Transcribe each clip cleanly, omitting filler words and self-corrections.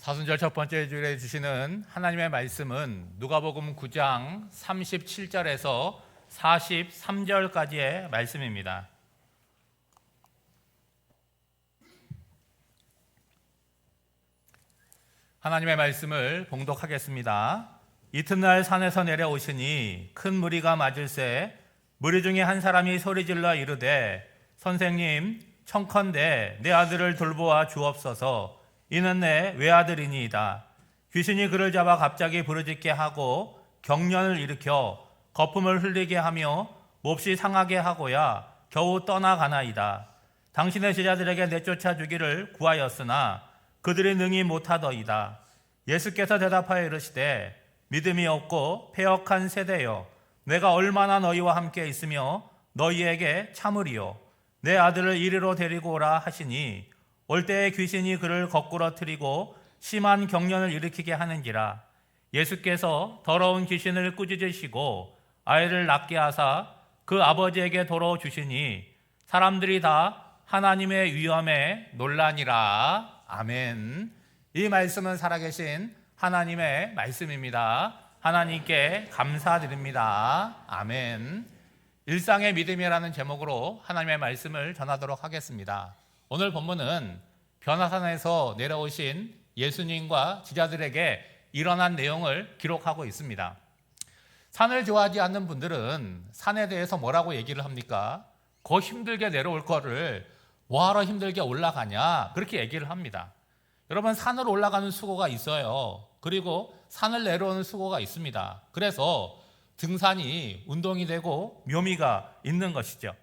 사순절 첫 번째 주일에 주시는 하나님의 말씀은 누가복음 9장 37절에서 43절까지의 말씀입니다. 하나님의 말씀을 봉독하겠습니다. 이튿날 산에서 내려오시니 큰 무리가 맞을새 무리 중에 한 사람이 소리질러 이르되 선생님 청컨대 내 아들을 돌보아 주옵소서. 이는 내 외아들이니이다. 귀신이 그를 잡아 갑자기 부르짖게 하고 경련을 일으켜 거품을 흘리게 하며 몹시 상하게 하고야 겨우 떠나가나이다. 당신의 제자들에게 내쫓아 주기를 구하였으나 그들이 능히 못하더이다. 예수께서 대답하여 이르시되 믿음이 없고 패역한 세대여, 내가 얼마나 너희와 함께 있으며 너희에게 참으리요. 내 아들을 이리로 데리고 오라 하시니 올 때에 귀신이 그를 거꾸러뜨리고 심한 경련을 일으키게 하는지라. 예수께서 더러운 귀신을 꾸짖으시고 아이를 낫게 하사 그 아버지에게 도로 주시니 사람들이 다 하나님의 위엄에 놀라니라. 아멘. 이 말씀은 살아계신 하나님의 말씀입니다. 하나님께 감사드립니다. 아멘. 일상의 믿음이라는 제목으로 하나님의 말씀을 전하도록 하겠습니다. 오늘 본문은 변화산에서 내려오신 예수님과 제자들에게 일어난 내용을 기록하고 있습니다. 산을 좋아하지 않는 분들은 산에 대해서 뭐라고 얘기를 합니까? 거 힘들게 내려올 거를 뭐하러 힘들게 올라가냐, 그렇게 얘기를 합니다. 여러분, 산을 올라가는 수고가 있어요. 그리고 산을 내려오는 수고가 있습니다. 그래서 등산이 운동이 되고 묘미가 있는 것이죠.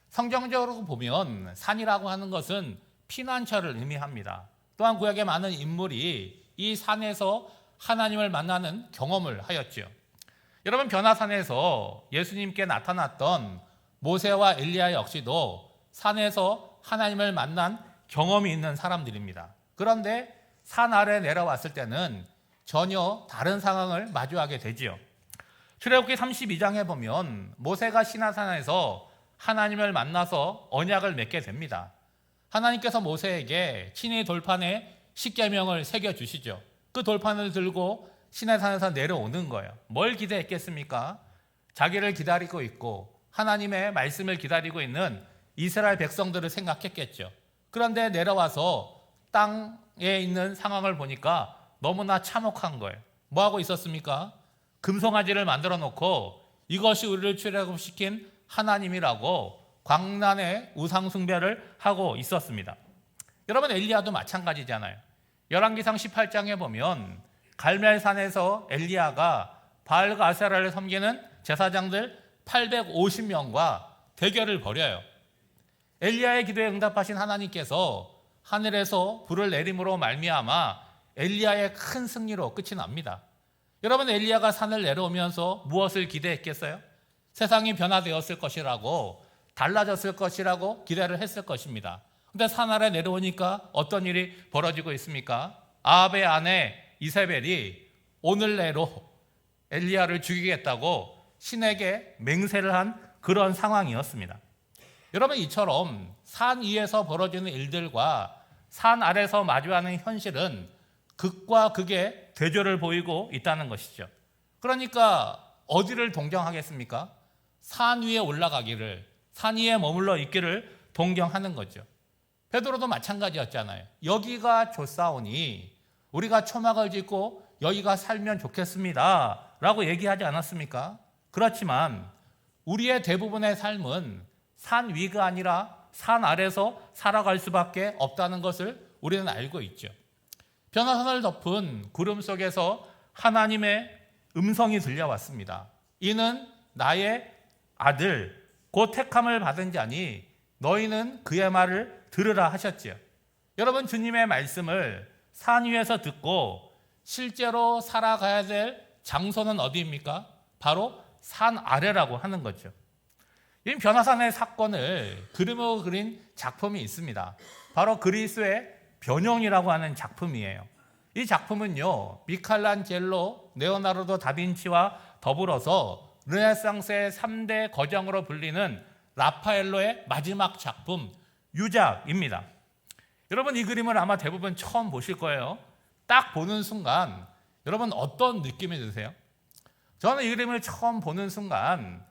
성경적으로 보면 산이라고 하는 것은 피난처를 의미합니다. 또한 구약의 많은 인물이 이 산에서 하나님을 만나는 경험을 하였죠. 여러분, 변화산에서 예수님께 나타났던 모세와 엘리야 역시도 산에서 하나님을 만난 경험이 있는 사람들입니다. 그런데 산 아래 내려왔을 때는 전혀 다른 상황을 마주하게 되지요. 출애굽기 32장에 보면 모세가 시내산에서 하나님을 만나서 언약을 맺게 됩니다. 하나님께서 모세에게 친히 돌판에 십계명을 새겨주시죠. 그 돌판을 들고 시내산에서 내려오는 거예요. 뭘 기대했겠습니까? 자기를 기다리고 있고 하나님의 말씀을 기다리고 있는 이스라엘 백성들을 생각했겠죠. 그런데 내려와서 땅에 있는 상황을 보니까 너무나 참혹한 거예요. 뭐하고 있었습니까? 금송아지를 만들어 놓고 이것이 우리를 출애굽시킨 하나님이라고 광란의 우상 숭배를 하고 있었습니다. 여러분, 엘리야도 마찬가지잖아요. 열왕기상 18장에 보면 갈멜산에서 엘리야가 바알과 아세라를 섬기는 제사장들 850명과 대결을 벌여요. 엘리야의 기도에 응답하신 하나님께서 하늘에서 불을 내림으로 말미암아 엘리야의 큰 승리로 끝이 납니다. 여러분, 엘리야가 산을 내려오면서 무엇을 기대했겠어요? 세상이 변화되었을 것이라고, 달라졌을 것이라고 기대를 했을 것입니다. 그런데 산 아래 내려오니까 어떤 일이 벌어지고 있습니까? 아합의 아내 이세벨이 오늘 내로 엘리야를 죽이겠다고 신에게 맹세를 한 그런 상황이었습니다. 여러분, 이처럼 산 위에서 벌어지는 일들과 산 아래서 마주하는 현실은 극과 극의 대조를 보이고 있다는 것이죠. 그러니까 어디를 동경하겠습니까? 산 위에 올라가기를, 산 위에 머물러 있기를 동경하는 거죠. 베드로도 마찬가지였잖아요. 여기가 좋사오니 우리가 초막을 짓고 여기가 살면 좋겠습니다 라고 얘기하지 않았습니까? 그렇지만 우리의 대부분의 삶은 산 위가 아니라 산 아래서 살아갈 수밖에 없다는 것을 우리는 알고 있죠. 변화산을 덮은 구름 속에서 하나님의 음성이 들려왔습니다. 이는 나의 아들, 곧 택함을 받은 자니 너희는 그의 말을 들으라 하셨지요. 여러분, 주님의 말씀을 산 위에서 듣고 실제로 살아가야 될 장소는 어디입니까? 바로 산 아래라고 하는 거죠. 이 변화산의 사건을 그림으로 그린 작품이 있습니다. 바로 그리스의 변형이라고 하는 작품이에요. 이 작품은요, 미켈란젤로, 레오나르도 다빈치와 더불어서 르네상스의 3대 거장으로 불리는 라파엘로의 마지막 작품 유작입니다. 여러분, 이 그림을 아마 대부분 처음 보실 거예요. 딱 보는 순간 여러분 어떤 느낌이 드세요? 저는 이 그림을 처음 보는 순간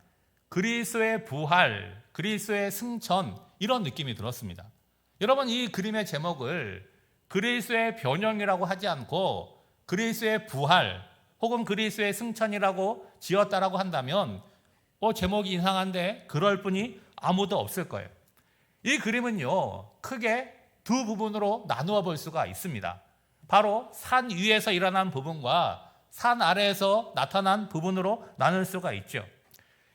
그리스도의 부활, 그리스도의 승천 이런 느낌이 들었습니다. 여러분 이 그림의 제목을 그리스도의 변형이라고 하지 않고 그리스도의 부활 혹은 그리스도의 승천이라고 지었다라고 한다면 제목이 이상한데 그럴 분이 아무도 없을 거예요. 이 그림은요 크게 두 부분으로 나누어 볼 수가 있습니다. 바로 산 위에서 일어난 부분과 산 아래에서 나타난 부분으로 나눌 수가 있죠.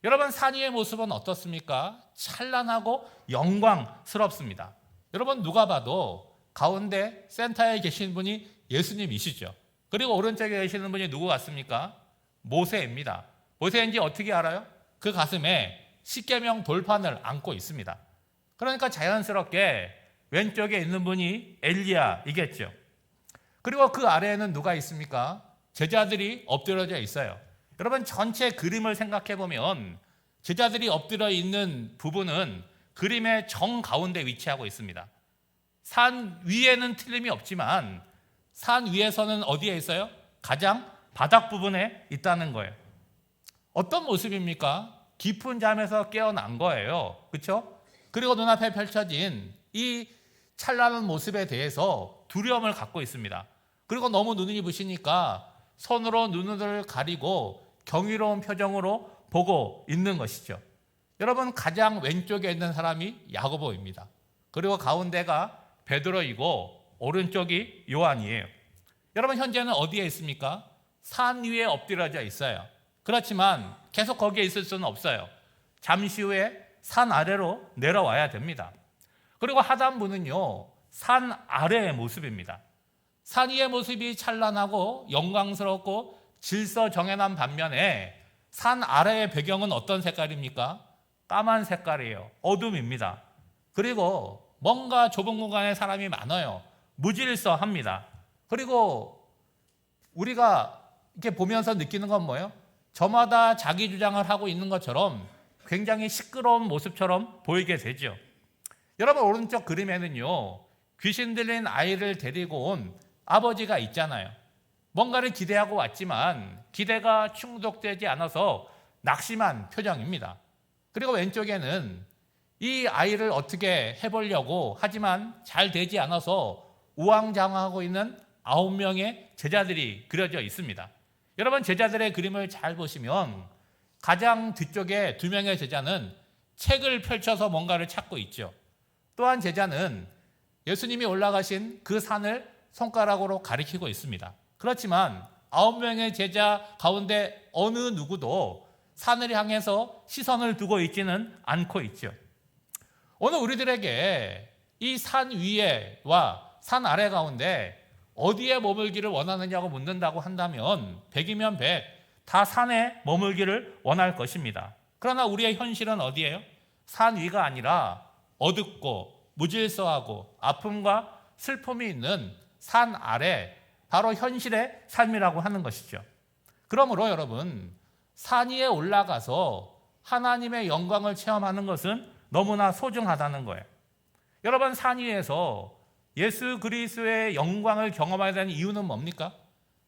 여러분 산 위의 모습은 어떻습니까? 찬란하고 영광스럽습니다. 여러분 누가 봐도 가운데 센터에 계신 분이 예수님이시죠. 그리고 오른쪽에 계시는 분이 누구 같습니까? 모세입니다. 모세인지 어떻게 알아요? 그 가슴에 십계명 돌판을 안고 있습니다. 그러니까 자연스럽게 왼쪽에 있는 분이 엘리야이겠죠. 그리고 그 아래에는 누가 있습니까? 제자들이 엎드려져 있어요. 여러분 전체 그림을 생각해 보면 제자들이 엎드려 있는 부분은 그림의 정가운데 위치하고 있습니다. 산 위에는 틀림이 없지만 산 위에서는 어디에 있어요? 가장 바닥 부분에 있다는 거예요. 어떤 모습입니까? 깊은 잠에서 깨어난 거예요. 그렇죠? 그리고 눈앞에 펼쳐진 이 찬란한 모습에 대해서 두려움을 갖고 있습니다. 그리고 너무 눈이 부시니까 손으로 눈을 가리고 경이로운 표정으로 보고 있는 것이죠. 여러분 가장 왼쪽에 있는 사람이 야고보입니다. 그리고 가운데가 베드로이고 오른쪽이 요한이에요. 여러분 현재는 어디에 있습니까? 산 위에 엎드려져 있어요. 그렇지만 계속 거기에 있을 수는 없어요. 잠시 후에 산 아래로 내려와야 됩니다. 그리고 하단부는요 산 아래의 모습입니다. 산 위의 모습이 찬란하고 영광스럽고 질서정연한 반면에 산 아래의 배경은 어떤 색깔입니까? 까만 색깔이에요. 어둠입니다. 그리고 뭔가 좁은 공간에 사람이 많아요. 무질서합니다. 그리고 우리가 이렇게 보면서 느끼는 건 뭐예요? 저마다 자기 주장을 하고 있는 것처럼 굉장히 시끄러운 모습처럼 보이게 되죠. 여러분 오른쪽 그림에는요 귀신 들린 아이를 데리고 온 아버지가 있잖아요. 뭔가를 기대하고 왔지만 기대가 충족되지 않아서 낙심한 표정입니다. 그리고 왼쪽에는 이 아이를 어떻게 해보려고 하지만 잘 되지 않아서 우왕좌왕하고 있는 9명의 제자들이 그려져 있습니다. 여러분 제자들의 그림을 잘 보시면 가장 뒤쪽에 2명의 제자는 책을 펼쳐서 뭔가를 찾고 있죠. 또한 제자는 예수님이 올라가신 그 산을 손가락으로 가리키고 있습니다. 그렇지만 9명의 제자 가운데 어느 누구도 산을 향해서 시선을 두고 있지는 않고 있죠. 오늘 우리들에게 이 산 위에와 산 아래 가운데 어디에 머물기를 원하느냐고 묻는다고 한다면 100이면 100 다 산에 머물기를 원할 것입니다. 그러나 우리의 현실은 어디예요? 산 위가 아니라 어둡고 무질서하고 아픔과 슬픔이 있는 산 아래, 바로 현실의 삶이라고 하는 것이죠. 그러므로 여러분 산 위에 올라가서 하나님의 영광을 체험하는 것은 너무나 소중하다는 거예요. 여러분 산 위에서 예수 그리스도의 영광을 경험해야 되는 이유는 뭡니까?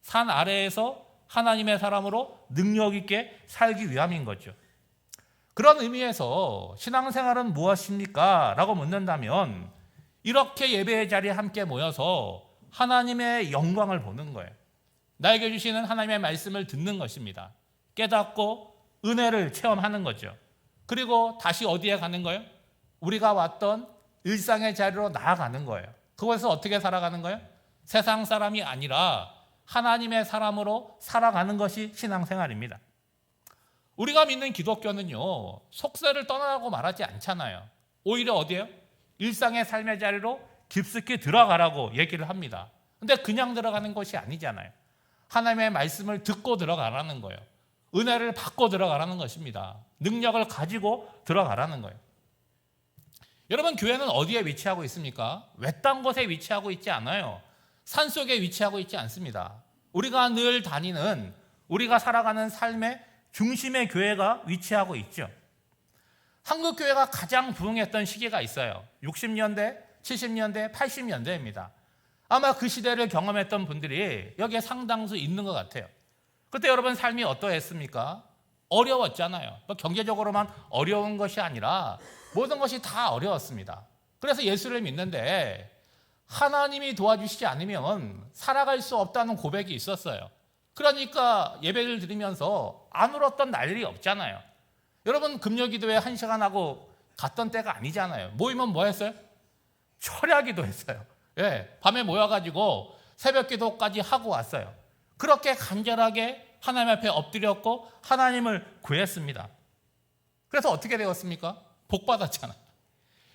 산 아래에서 하나님의 사람으로 능력 있게 살기 위함인 거죠. 그런 의미에서 신앙생활은 무엇입니까? 라고 묻는다면 이렇게 예배의 자리에 함께 모여서 하나님의 영광을 보는 거예요. 나에게 주시는 하나님의 말씀을 듣는 것입니다. 깨닫고 은혜를 체험하는 거죠. 그리고 다시 어디에 가는 거예요? 우리가 왔던 일상의 자리로 나아가는 거예요. 그곳에서 어떻게 살아가는 거예요? 세상 사람이 아니라 하나님의 사람으로 살아가는 것이 신앙생활입니다. 우리가 믿는 기독교는요 속세를 떠나라고 말하지 않잖아요. 오히려 어디예요? 일상의 삶의 자리로 깊숙이 들어가라고 얘기를 합니다. 근데 그냥 들어가는 것이 아니잖아요. 하나님의 말씀을 듣고 들어가라는 거예요. 은혜를 받고 들어가라는 것입니다. 능력을 가지고 들어가라는 거예요. 여러분 교회는 어디에 위치하고 있습니까? 외딴 곳에 위치하고 있지 않아요. 산속에 위치하고 있지 않습니다. 우리가 늘 다니는, 우리가 살아가는 삶의 중심의 교회가 위치하고 있죠. 한국 교회가 가장 부흥했던 시기가 있어요. 60년대, 70년대, 80년대입니다. 아마 그 시대를 경험했던 분들이 여기에 상당수 있는 것 같아요. 그때 여러분 삶이 어떠했습니까? 어려웠잖아요. 경제적으로만 어려운 것이 아니라 모든 것이 다 어려웠습니다. 그래서 예수를 믿는데 하나님이 도와주시지 않으면 살아갈 수 없다는 고백이 있었어요. 그러니까 예배를 드리면서 안 울었던 날이 없잖아요. 여러분 금요기도회 1시간 하고 갔던 때가 아니잖아요. 모이면 뭐 했어요? 철야기도 했어요. 예, 밤에 모여가지고 새벽기도까지 하고 왔어요. 그렇게 간절하게 하나님 앞에 엎드렸고 하나님을 구했습니다. 그래서 어떻게 되었습니까? 복 받았잖아요.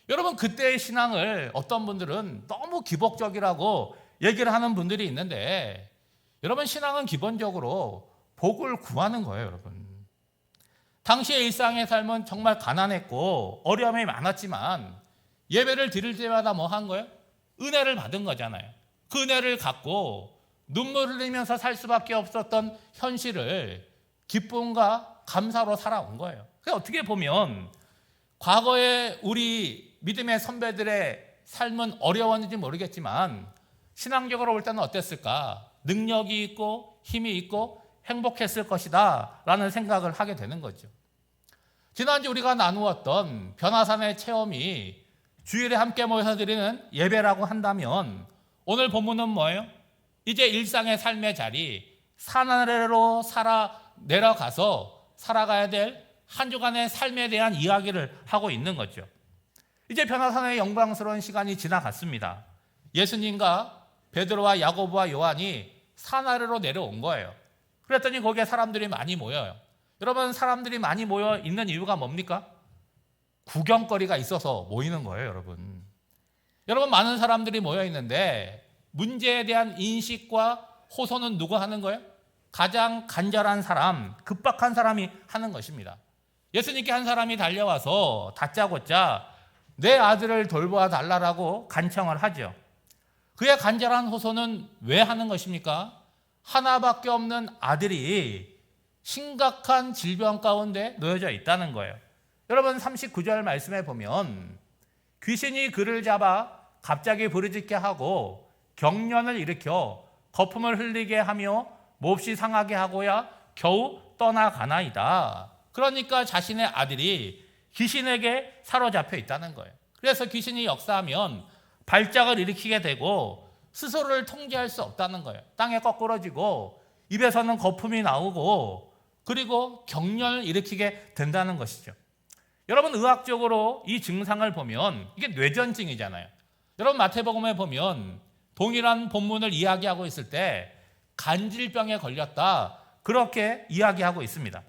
여러분 그때의 신앙을 어떤 분들은 너무 기복적이라고 얘기를 하는 분들이 있는데 여러분 신앙은 기본적으로 복을 구하는 거예요. 여러분 당시의 일상의 삶은 정말 가난했고 어려움이 많았지만 예배를 드릴 때마다 뭐 한 거예요? 은혜를 받은 거잖아요. 그 은혜를 갖고 눈물을 흘리면서 살 수밖에 없었던 현실을 기쁨과 감사로 살아온 거예요. 그러니까 어떻게 보면 과거에 우리 믿음의 선배들의 삶은 어려웠는지 모르겠지만 신앙적으로 볼 때는 어땠을까? 능력이 있고 힘이 있고 행복했을 것이다 라는 생각을 하게 되는 거죠. 지난주 우리가 나누었던 변화산의 체험이 주일에 함께 모여서 드리는 예배라고 한다면 오늘 본문은 뭐예요? 이제 일상의 삶의 자리 산 아래로 내려가서 살아가야 될 한 주간의 삶에 대한 이야기를 하고 있는 거죠. 이제 변화산의 영광스러운 시간이 지나갔습니다. 예수님과 베드로와 야고보와 요한이 산 아래로 내려온 거예요. 그랬더니 거기에 사람들이 많이 모여요. 여러분 사람들이 많이 모여 있는 이유가 뭡니까? 구경거리가 있어서 모이는 거예요. 여러분 많은 사람들이 모여 있는데 문제에 대한 인식과 호소는 누가 하는 거예요? 가장 간절한 사람, 급박한 사람이 하는 것입니다. 예수님께 한 사람이 달려와서 다짜고짜 내 아들을 돌보아 달라고 간청을 하죠. 그의 간절한 호소는 왜 하는 것입니까? 하나밖에 없는 아들이 심각한 질병 가운데 놓여져 있다는 거예요. 여러분 39절 말씀에 보면 귀신이 그를 잡아 갑자기 부르짖게 하고 경련을 일으켜 거품을 흘리게 하며 몹시 상하게 하고야 겨우 떠나가나이다. 그러니까 자신의 아들이 귀신에게 사로잡혀 있다는 거예요. 그래서 귀신이 역사하면 발작을 일으키게 되고 스스로를 통제할 수 없다는 거예요. 땅에 거꾸러지고 입에서는 거품이 나오고 그리고 경련을 일으키게 된다는 것이죠. 여러분 의학적으로 이 증상을 보면 이게 뇌전증이잖아요. 여러분 마태복음에 보면 동일한 본문을 이야기하고 있을 때 간질병에 걸렸다 그렇게 이야기하고 있습니다.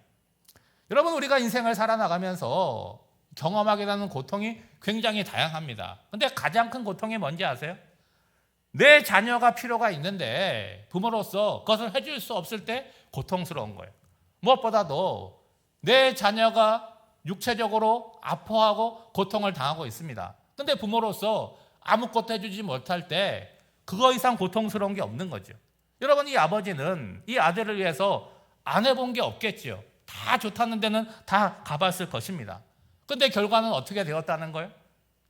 여러분 우리가 인생을 살아나가면서 경험하게 되는 고통이 굉장히 다양합니다. 그런데 가장 큰 고통이 뭔지 아세요? 내 자녀가 필요가 있는데 부모로서 그것을 해줄 수 없을 때 고통스러운 거예요. 무엇보다도 내 자녀가 육체적으로 아파하고 고통을 당하고 있습니다. 그런데 부모로서 아무것도 해주지 못할 때 그거 이상 고통스러운 게 없는 거죠. 여러분 이 아버지는 이 아들을 위해서 안 해본 게 없겠죠. 다 좋다는 데는 다 가봤을 것입니다. 그런데 결과는 어떻게 되었다는 거예요?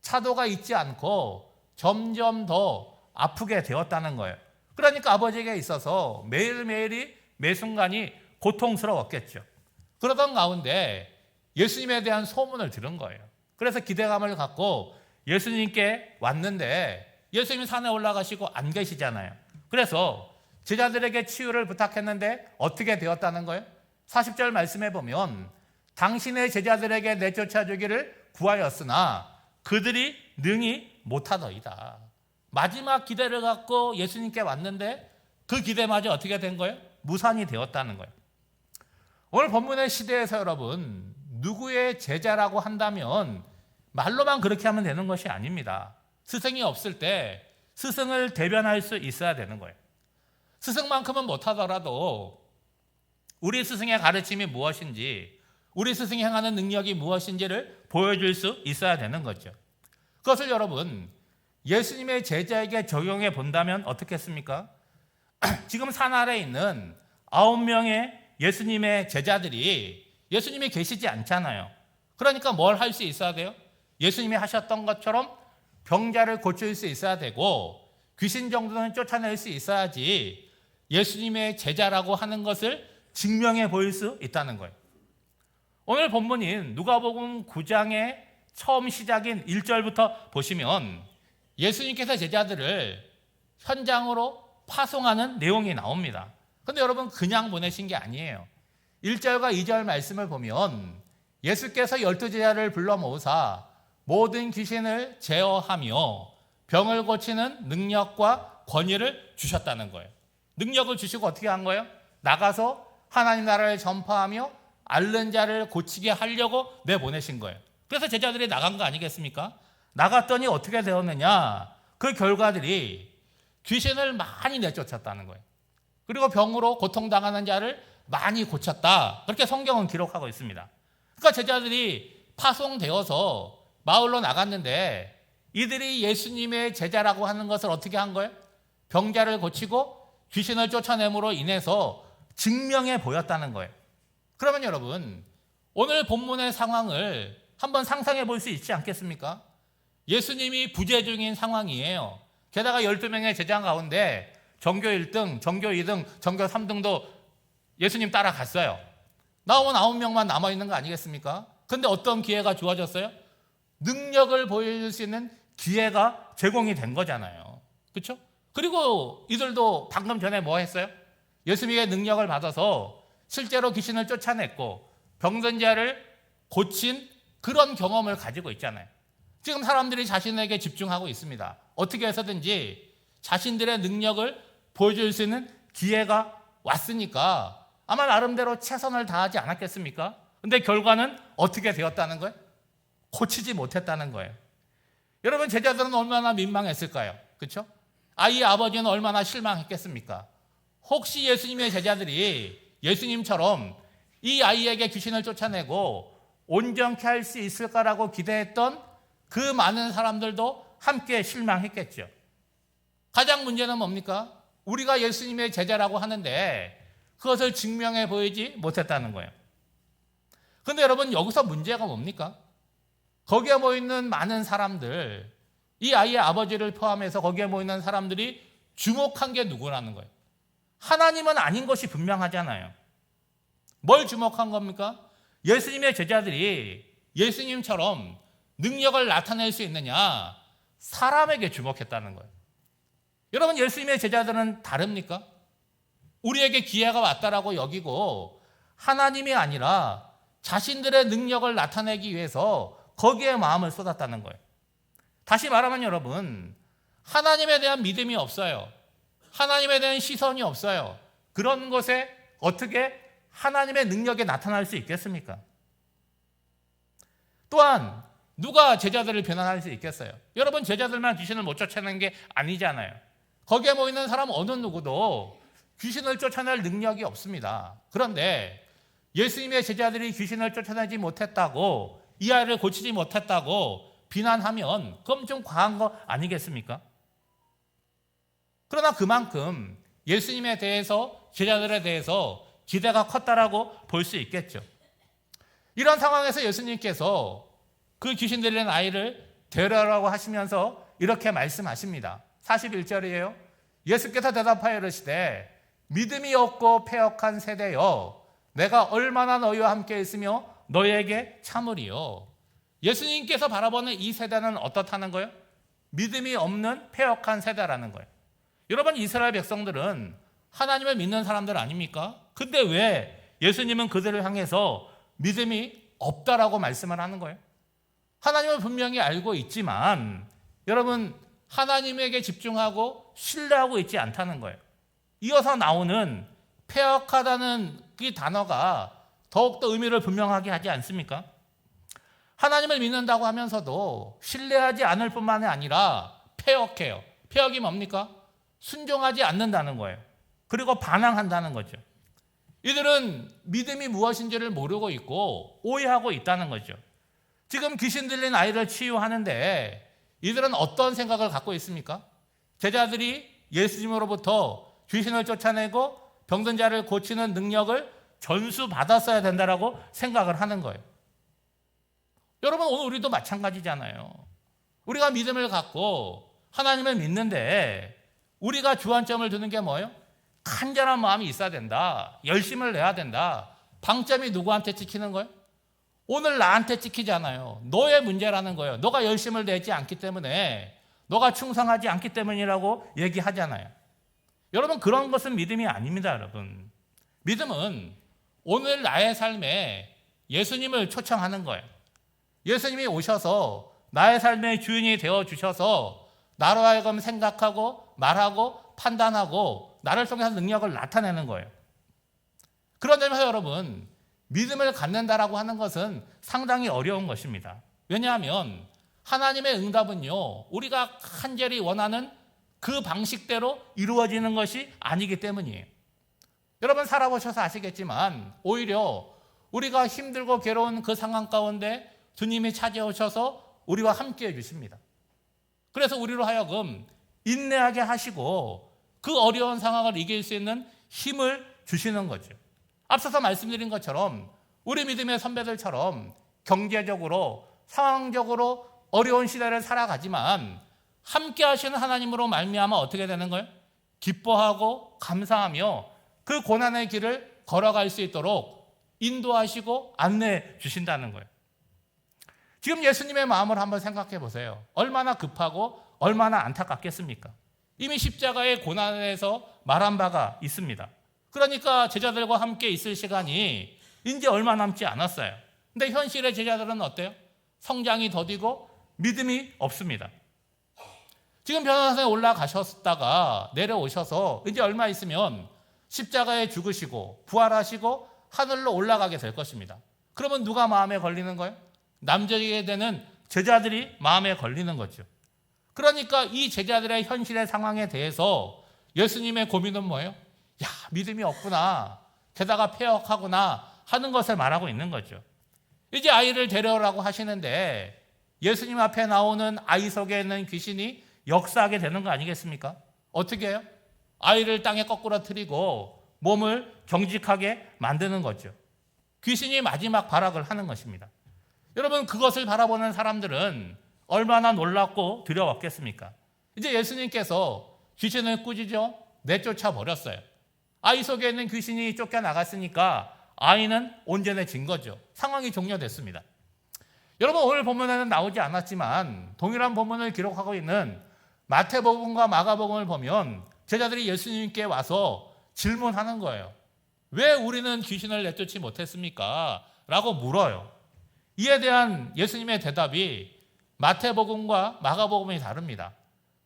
차도가 있지 않고 점점 더 아프게 되었다는 거예요. 그러니까 아버지에게 있어서 매일매일이 매순간이 고통스러웠겠죠. 그러던 가운데 예수님에 대한 소문을 들은 거예요. 그래서 기대감을 갖고 예수님께 왔는데 예수님이 산에 올라가시고 안 계시잖아요. 그래서 제자들에게 치유를 부탁했는데 어떻게 되었다는 거예요? 40절 말씀해 보면 당신의 제자들에게 내쫓아주기를 구하였으나 그들이 능히 못하더이다. 마지막 기대를 갖고 예수님께 왔는데 그 기대마저 어떻게 된 거예요? 무산이 되었다는 거예요. 오늘 본문의 시대에서 여러분 누구의 제자라고 한다면 말로만 그렇게 하면 되는 것이 아닙니다. 스승이 없을 때 스승을 대변할 수 있어야 되는 거예요. 스승만큼은 못하더라도 우리 스승의 가르침이 무엇인지 우리 스승이 행하는 능력이 무엇인지를 보여줄 수 있어야 되는 거죠. 그것을 여러분 예수님의 제자에게 적용해 본다면 어떻겠습니까? 지금 산 아래에 있는 9명의 예수님의 제자들이 예수님이 계시지 않잖아요. 그러니까 뭘 할 수 있어야 돼요? 예수님이 하셨던 것처럼 병자를 고칠 수 있어야 되고 귀신 정도는 쫓아낼 수 있어야지 예수님의 제자라고 하는 것을 증명해 보일 수 있다는 거예요. 오늘 본문인 누가복음 9장의 처음 시작인 1절부터 보시면 예수님께서 제자들을 현장으로 파송하는 내용이 나옵니다. 그런데 여러분 그냥 보내신 게 아니에요. 1절과 2절 말씀을 보면 예수께서 12제자를 불러 모으사 모든 귀신을 제어하며 병을 고치는 능력과 권위를 주셨다는 거예요. 능력을 주시고 어떻게 한 거예요? 나가서 하나님 나라를 전파하며 앓는 자를 고치게 하려고 내보내신 거예요. 그래서 제자들이 나간 거 아니겠습니까? 나갔더니 어떻게 되었느냐? 그 결과들이 귀신을 많이 내쫓았다는 거예요. 그리고 병으로 고통당하는 자를 많이 고쳤다. 그렇게 성경은 기록하고 있습니다. 그러니까 제자들이 파송되어서 마을로 나갔는데 이들이 예수님의 제자라고 하는 것을 어떻게 한 거예요? 병자를 고치고 귀신을 쫓아냄으로 인해서 증명해 보였다는 거예요. 그러면 여러분 오늘 본문의 상황을 한번 상상해 볼 수 있지 않겠습니까? 예수님이 부재 중인 상황이에요. 게다가 12명의 제자 가운데 전교 1등, 전교 2등, 전교 3등도 예수님 따라갔어요. 나오면 9명만 남아있는 거 아니겠습니까? 근데 어떤 기회가 주어졌어요? 능력을 보여줄 수 있는 기회가 제공이 된 거잖아요. 그렇죠? 그리고 이들도 방금 전에 뭐 했어요? 예수님의 능력을 받아서 실제로 귀신을 쫓아냈고 병든 자를 고친 그런 경험을 가지고 있잖아요. 지금 사람들이 자신에게 집중하고 있습니다. 어떻게 해서든지 자신들의 능력을 보여줄 수 있는 기회가 왔으니까 아마 나름대로 최선을 다하지 않았겠습니까? 근데 결과는 어떻게 되었다는 거예요? 고치지 못했다는 거예요. 여러분 제자들은 얼마나 민망했을까요? 그렇죠? 아이의 아버지는 얼마나 실망했겠습니까? 혹시 예수님의 제자들이 예수님처럼 이 아이에게 귀신을 쫓아내고 온전케 할 수 있을까라고 기대했던 그 많은 사람들도 함께 실망했겠죠. 가장 문제는 뭡니까? 우리가 예수님의 제자라고 하는데 그것을 증명해 보이지 못했다는 거예요. 그런데 여러분 여기서 문제가 뭡니까? 거기에 모이는 많은 사람들, 이 아이의 아버지를 포함해서 거기에 모이는 사람들이 주목한 게 누구라는 거예요? 하나님은 아닌 것이 분명하잖아요. 뭘 주목한 겁니까? 예수님의 제자들이 예수님처럼 능력을 나타낼 수 있느냐? 사람에게 주목했다는 거예요. 여러분 예수님의 제자들은 다릅니까? 우리에게 기회가 왔다라고 여기고 하나님이 아니라 자신들의 능력을 나타내기 위해서 거기에 마음을 쏟았다는 거예요. 다시 말하면 여러분 하나님에 대한 믿음이 없어요. 하나님에 대한 시선이 없어요. 그런 것에 어떻게 하나님의 능력이 나타날 수 있겠습니까? 또한 누가 제자들을 변화할 수 있겠어요? 여러분 제자들만 귀신을 못 쫓아내는 게 아니잖아요. 거기에 모이는 사람 어느 누구도 귀신을 쫓아낼 능력이 없습니다. 그런데 예수님의 제자들이 귀신을 쫓아내지 못했다고 이 아이를 고치지 못했다고 비난하면 그럼 좀 과한 거 아니겠습니까? 그러나 그만큼 예수님에 대해서 제자들에 대해서 기대가 컸다라고 볼 수 있겠죠. 이런 상황에서 예수님께서 그 귀신 들린 아이를 데려라고 하시면서 이렇게 말씀하십니다. 41절이에요. 예수께서 대답하여 이르시되 믿음이 없고 패역한 세대여 내가 얼마나 너희와 함께 있으며 너희에게 참으리요. 예수님께서 바라보는 이 세대는 어떻다는 거예요? 믿음이 없는 패역한 세대라는 거예요. 여러분 이스라엘 백성들은 하나님을 믿는 사람들 아닙니까? 근데 왜 예수님은 그들을 향해서 믿음이 없다라고 말씀을 하는 거예요? 하나님을 분명히 알고 있지만 여러분 하나님에게 집중하고 신뢰하고 있지 않다는 거예요. 이어서 나오는 패역하다는 그 단어가 더욱더 의미를 분명하게 하지 않습니까? 하나님을 믿는다고 하면서도 신뢰하지 않을 뿐만이 아니라 패역해요. 패역이 뭡니까? 순종하지 않는다는 거예요. 그리고 반항한다는 거죠. 이들은 믿음이 무엇인지를 모르고 있고 오해하고 있다는 거죠. 지금 귀신 들린 아이를 치유하는데 이들은 어떤 생각을 갖고 있습니까? 제자들이 예수님으로부터 귀신을 쫓아내고 병든 자를 고치는 능력을 전수받았어야 된다라고 생각을 하는 거예요. 여러분 오늘 우리도 마찬가지잖아요. 우리가 믿음을 갖고 하나님을 믿는데 우리가 주안점을 두는 게 뭐예요? 간절한 마음이 있어야 된다. 열심을 내야 된다. 방점이 누구한테 찍히는 거예요? 오늘 나한테 찍히잖아요. 너의 문제라는 거예요. 너가 열심을 내지 않기 때문에, 너가 충성하지 않기 때문이라고 얘기하잖아요. 여러분, 그런 것은 믿음이 아닙니다, 여러분. 믿음은 오늘 나의 삶에 예수님을 초청하는 거예요. 예수님이 오셔서 나의 삶의 주인이 되어주셔서 나로 하여금 생각하고 말하고 판단하고 나를 통해서 능력을 나타내는 거예요. 그런 점에서 여러분, 믿음을 갖는다라고 하는 것은 상당히 어려운 것입니다. 왜냐하면 하나님의 응답은요, 우리가 간절히 원하는 그 방식대로 이루어지는 것이 아니기 때문이에요. 여러분, 살아보셔서 아시겠지만 오히려 우리가 힘들고 괴로운 그 상황 가운데 주님이 찾아오셔서 우리와 함께 해주십니다. 그래서 우리로 하여금 인내하게 하시고 그 어려운 상황을 이길 수 있는 힘을 주시는 거죠. 앞서서 말씀드린 것처럼 우리 믿음의 선배들처럼 경제적으로 상황적으로 어려운 시대를 살아가지만 함께 하시는 하나님으로 말미암아 어떻게 되는 거예요? 기뻐하고 감사하며 그 고난의 길을 걸어갈 수 있도록 인도하시고 안내해 주신다는 거예요. 지금 예수님의 마음을 한번 생각해 보세요. 얼마나 급하고 얼마나 안타깝겠습니까? 이미 십자가의 고난에서 말한 바가 있습니다. 그러니까 제자들과 함께 있을 시간이 이제 얼마 남지 않았어요. 근데 현실의 제자들은 어때요? 성장이 더디고 믿음이 없습니다. 지금 변호사에 올라가셨다가 내려오셔서 이제 얼마 있으면 십자가에 죽으시고 부활하시고 하늘로 올라가게 될 것입니다. 그러면 누가 마음에 걸리는 거예요? 남겨지게 되는 제자들이 마음에 걸리는 거죠. 그러니까 이 제자들의 현실의 상황에 대해서 예수님의 고민은 뭐예요? 야, 믿음이 없구나, 게다가 폐역하구나 하는 것을 말하고 있는 거죠. 이제 아이를 데려오라고 하시는데 예수님 앞에 나오는 아이 속에 있는 귀신이 역사하게 되는 거 아니겠습니까? 어떻게 해요? 아이를 땅에 거꾸로 틀이고 몸을 경직하게 만드는 거죠. 귀신이 마지막 발악을 하는 것입니다. 여러분, 그것을 바라보는 사람들은 얼마나 놀랍고 두려웠겠습니까? 이제 예수님께서 귀신을 꾸짖어 내쫓아 버렸어요. 아이 속에 있는 귀신이 쫓겨나갔으니까 아이는 온전해진 거죠. 상황이 종료됐습니다. 여러분, 오늘 본문에는 나오지 않았지만 동일한 본문을 기록하고 있는 마태복음과 마가복음을 보면 제자들이 예수님께 와서 질문하는 거예요. 왜 우리는 귀신을 내쫓지 못했습니까? 라고 물어요. 이에 대한 예수님의 대답이 마태복음과 마가복음이 다릅니다.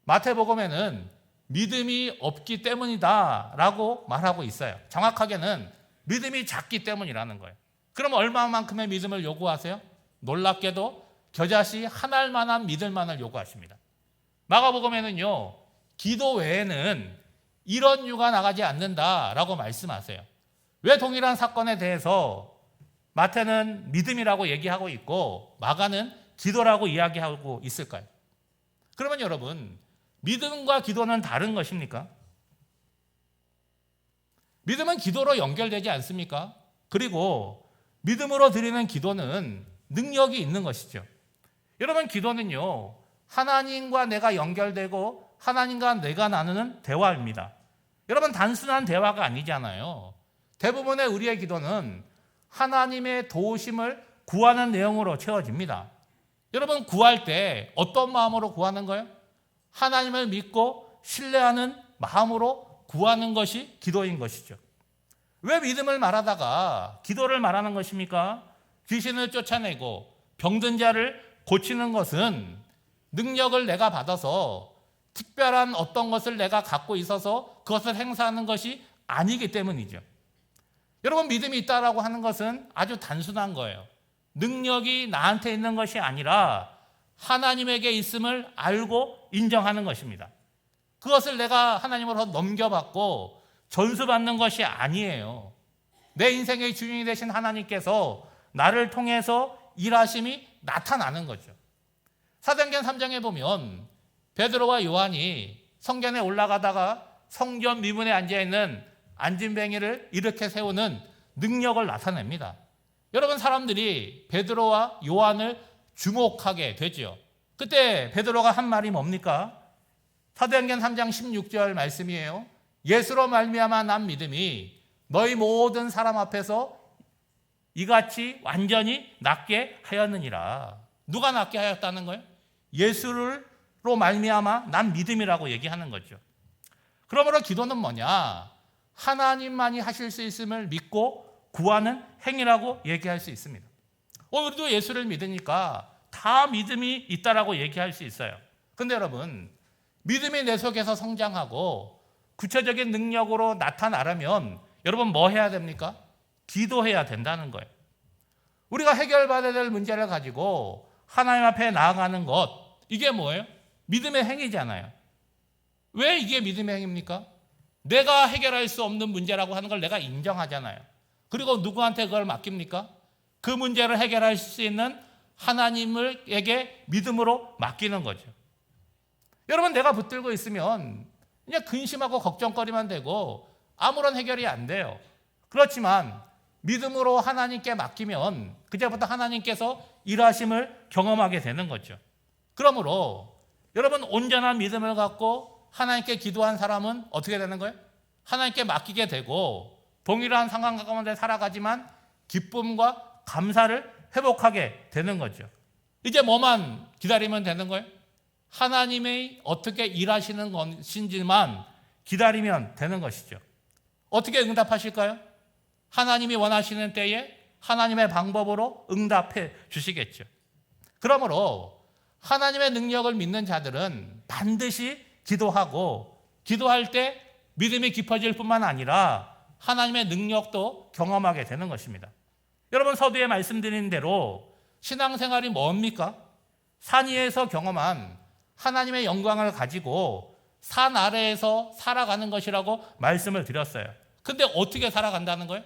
마태복음에는 믿음이 없기 때문이다 라고 말하고 있어요. 정확하게는 믿음이 작기 때문이라는 거예요. 그럼 얼마만큼의 믿음을 요구하세요? 놀랍게도 겨자씨 한 알만한 믿을만을 요구하십니다. 마가복음에는요, 기도 외에는 이런 유가 나가지 않는다라고 말씀하세요. 왜 동일한 사건에 대해서 마태는 믿음이라고 얘기하고 있고 마가는 기도라고 이야기하고 있을까요? 그러면 여러분, 믿음과 기도는 다른 것입니까? 믿음은 기도로 연결되지 않습니까? 그리고 믿음으로 드리는 기도는 능력이 있는 것이죠. 여러분, 기도는요, 하나님과 내가 연결되고 하나님과 내가 나누는 대화입니다. 여러분, 단순한 대화가 아니잖아요. 대부분의 우리의 기도는 하나님의 도우심을 구하는 내용으로 채워집니다. 여러분, 구할 때 어떤 마음으로 구하는 거예요? 하나님을 믿고 신뢰하는 마음으로 구하는 것이 기도인 것이죠. 왜 믿음을 말하다가 기도를 말하는 것입니까? 귀신을 쫓아내고 병든 자를 고치는 것은 능력을 내가 받아서 특별한 어떤 것을 내가 갖고 있어서 그것을 행사하는 것이 아니기 때문이죠. 여러분, 믿음이 있다라고 하는 것은 아주 단순한 거예요. 능력이 나한테 있는 것이 아니라 하나님에게 있음을 알고 인정하는 것입니다. 그것을 내가 하나님으로 넘겨받고 전수받는 것이 아니에요. 내 인생의 주인이 되신 하나님께서 나를 통해서 일하심이 나타나는 거죠. 사도행전 3장에 보면 베드로와 요한이 성전에 올라가다가 성전 미문에 앉아있는 안진뱅이를 이렇게 세우는 능력을 나타냅니다. 여러분, 사람들이 베드로와 요한을 주목하게 되죠. 그때 베드로가 한 말이 뭡니까? 사도행전 3장 16절 말씀이에요. 예수로 말미암아 난 믿음이 너희 모든 사람 앞에서 이같이 완전히 낫게 하였느니라. 누가 낫게 하였다는 거예요? 예수로 말미암아 난 믿음이라고 얘기하는 거죠. 그러므로 기도는 뭐냐? 하나님만이 하실 수 있음을 믿고 구하는 행위라고 얘기할 수 있습니다. 우리도 예수를 믿으니까 다 믿음이 있다라고 얘기할 수 있어요. 근데 여러분, 믿음이 내 속에서 성장하고 구체적인 능력으로 나타나려면 여러분 뭐 해야 됩니까? 기도해야 된다는 거예요. 우리가 해결받아야 될 문제를 가지고 하나님 앞에 나아가는 것, 이게 뭐예요? 믿음의 행위잖아요. 왜 이게 믿음의 행위입니까? 내가 해결할 수 없는 문제라고 하는 걸 내가 인정하잖아요. 그리고 누구한테 그걸 맡깁니까? 그 문제를 해결할 수 있는 하나님에게 믿음으로 맡기는 거죠. 여러분, 내가 붙들고 있으면 그냥 근심하고 걱정거리만 되고 아무런 해결이 안 돼요. 그렇지만 믿음으로 하나님께 맡기면 그제부터 하나님께서 일하심을 경험하게 되는 거죠. 그러므로 여러분, 온전한 믿음을 갖고 하나님께 기도한 사람은 어떻게 되는 거예요? 하나님께 맡기게 되고 동일한 상황 가운데 살아가지만 기쁨과 감사를 회복하게 되는 거죠. 이제 뭐만 기다리면 되는 거예요? 하나님이 어떻게 일하시는 것인지만 기다리면 되는 것이죠. 어떻게 응답하실까요? 하나님이 원하시는 때에 하나님의 방법으로 응답해 주시겠죠. 그러므로 하나님의 능력을 믿는 자들은 반드시 기도하고 기도할 때 믿음이 깊어질 뿐만 아니라 하나님의 능력도 경험하게 되는 것입니다. 여러분, 서두에 말씀드린 대로 신앙생활이 뭡니까? 산 위에서 경험한 하나님의 영광을 가지고 산 아래에서 살아가는 것이라고 말씀을 드렸어요. 근데 어떻게 살아간다는 거예요?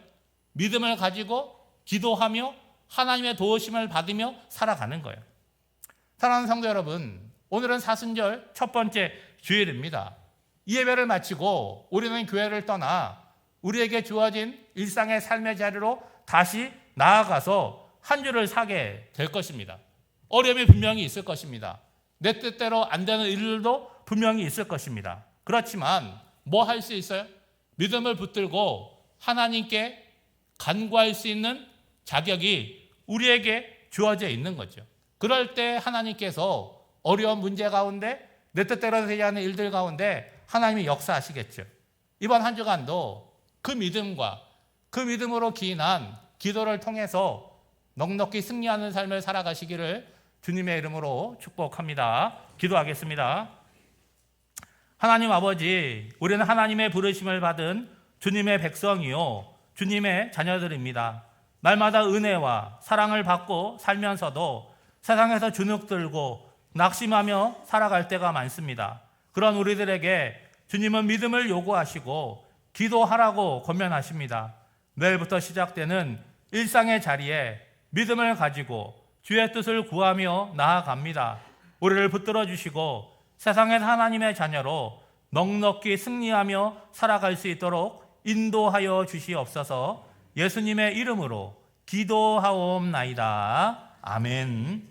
믿음을 가지고 기도하며 하나님의 도우심을 받으며 살아가는 거예요. 사랑하는 성도 여러분, 오늘은 사순절 첫 번째 주일입니다. 이 예배를 마치고 우리는 교회를 떠나 우리에게 주어진 일상의 삶의 자리로 다시 나아가서 한 주를 사게 될 것입니다. 어려움이 분명히 있을 것입니다. 내 뜻대로 안 되는 일들도 분명히 있을 것입니다. 그렇지만 뭐 할 수 있어요? 믿음을 붙들고 하나님께 간구할 수 있는 자격이 우리에게 주어져 있는 거죠. 그럴 때 하나님께서 어려운 문제 가운데 내 뜻대로 되지 않는 일들 가운데 하나님이 역사하시겠죠. 이번 한 주간도 그 믿음과 그 믿음으로 기인한 기도를 통해서 넉넉히 승리하는 삶을 살아가시기를 주님의 이름으로 축복합니다. 기도하겠습니다. 하나님 아버지, 우리는 하나님의 부르심을 받은 주님의 백성이요 주님의 자녀들입니다. 날마다 은혜와 사랑을 받고 살면서도 세상에서 주눅들고 낙심하며 살아갈 때가 많습니다. 그런 우리들에게 주님은 믿음을 요구하시고 기도하라고 권면하십니다. 내일부터 시작되는 일상의 자리에 믿음을 가지고 주의 뜻을 구하며 나아갑니다. 우리를 붙들어 주시고 세상의 하나님의 자녀로 넉넉히 승리하며 살아갈 수 있도록 인도하여 주시옵소서. 예수님의 이름으로 기도하옵나이다. 아멘.